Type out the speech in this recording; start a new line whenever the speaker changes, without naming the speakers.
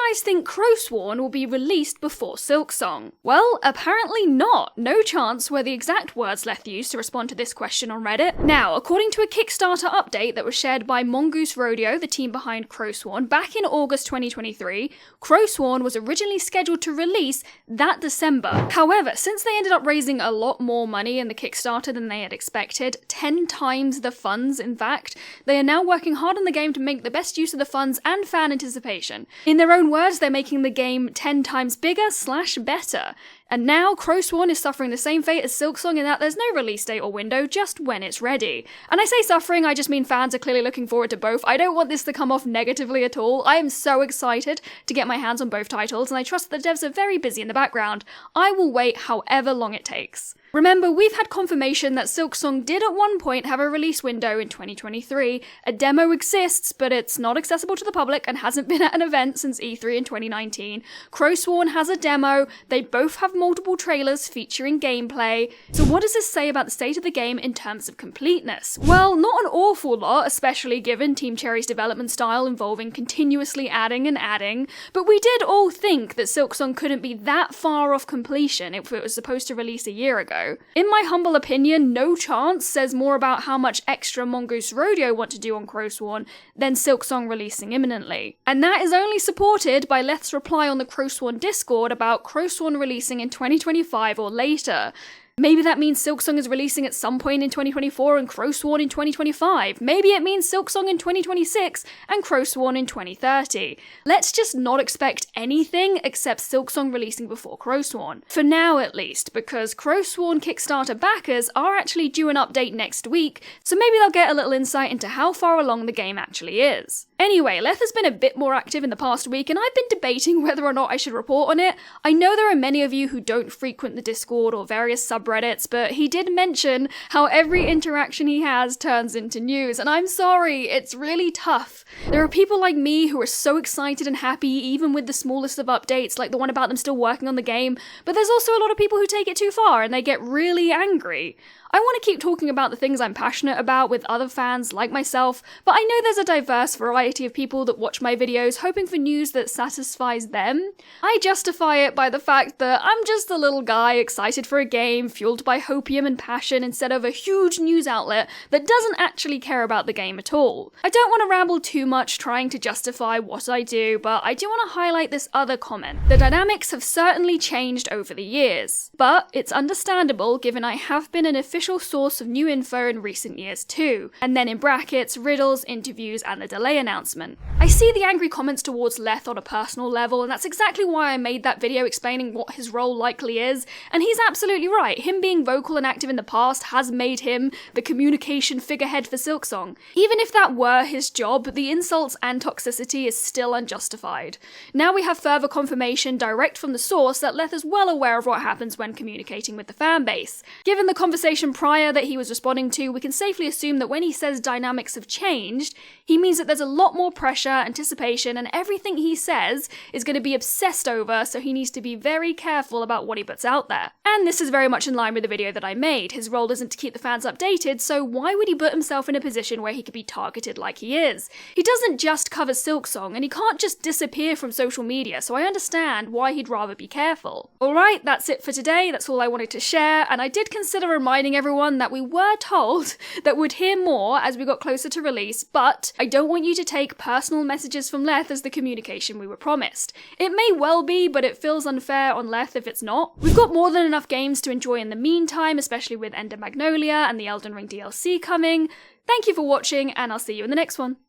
guys think Crowsworn will be released before Silksong? Well, apparently not. No chance were the exact words Leth used to respond to this question on Reddit. Now, according to a Kickstarter update that was shared by Mongoose Rodeo, the team behind Crowsworn, back in August 2023, Crowsworn was originally scheduled to release that December. However, since they ended up raising a lot more money in the Kickstarter than they had expected, 10 times the funds in fact, they are now working hard on the game to make the best use of the funds and fan anticipation. In their own words, they're making the game 10 times bigger / better. And now, Crowsworn is suffering the same fate as Silksong in that there's no release date or window, just when it's ready. And I say suffering, I just mean fans are clearly looking forward to both. I don't want this to come off negatively at all. I am so excited to get my hands on both titles, and I trust that the devs are very busy in the background. I will wait however long it takes. Remember, we've had confirmation that Silksong did at one point have a release window in 2023. A demo exists, but it's not accessible to the public and hasn't been at an event since E3 in 2019. Crowsworn has a demo. They both have multiple trailers featuring gameplay. So what does this say about the state of the game in terms of completeness? Well, not an awful lot, especially given Team Cherry's development style involving continuously adding and adding, but we did all think that Silksong couldn't be that far off completion if it was supposed to release a year ago. In my humble opinion, no chance says more about how much extra Mongoose Rodeo want to do on Crowsworn than Silksong releasing imminently. And that is only supported by Leth's reply on the Crowsworn Discord about Crowsworn releasing in 2025 or later. Maybe that means Silksong is releasing at some point in 2024 and Crowsworn in 2025. Maybe it means Silksong in 2026 and Crowsworn in 2030. Let's just not expect anything except Silksong releasing before Crowsworn. For now at least, because Crowsworn Kickstarter backers are actually due an update next week, so maybe they'll get a little insight into how far along the game actually is. Anyway, Leth has been a bit more active in the past week, and I've been debating whether or not I should report on it. I know there are many of you who don't frequent the Discord or various subreddits, but he did mention how every interaction he has turns into news, and I'm sorry, it's really tough. There are people like me who are so excited and happy even with the smallest of updates, like the one about them still working on the game, but there's also a lot of people who take it too far and they get really angry. I want to keep talking about the things I'm passionate about with other fans like myself, but I know there's a diverse variety of people that watch my videos hoping for news that satisfies them. I justify it by the fact that I'm just a little guy excited for a game, fueled by hopium and passion instead of a huge news outlet that doesn't actually care about the game at all. I don't want to ramble too much trying to justify what I do, but I do want to highlight this other comment. The dynamics have certainly changed over the years, but it's understandable given I have been an official source of new info in recent years too, and then in brackets, riddles, interviews, and the delay announcement. I see the angry comments towards Leth on a personal level, and that's exactly why I made that video explaining what his role likely is, and he's absolutely right. Him being vocal and active in the past has made him the communication figurehead for Silksong. Even if that were his job, the insults and toxicity is still unjustified. Now we have further confirmation direct from the source that Leth is well aware of what happens when communicating with the fanbase. Given the conversation prior that he was responding to, we can safely assume that when he says dynamics have changed, he means that there's a lot more pressure, anticipation, and everything he says is going to be obsessed over, so he needs to be very careful about what he puts out there. And this is very much in line with the video that I made. His role isn't to keep the fans updated, so why would he put himself in a position where he could be targeted like he is? He doesn't just cover Silksong, and he can't just disappear from social media, so I understand why he'd rather be careful. Alright, that's it for today, that's all I wanted to share, and I did consider reminding everyone that we were told that we'd hear more as we got closer to release, but I don't want you to take personal messages from Leth as the communication we were promised. It may well be, but it feels unfair on Leth if it's not. We've got more than enough games to enjoy in the meantime, especially with Ender Magnolia and the Elden Ring DLC coming. Thank you for watching, and I'll see you in the next one.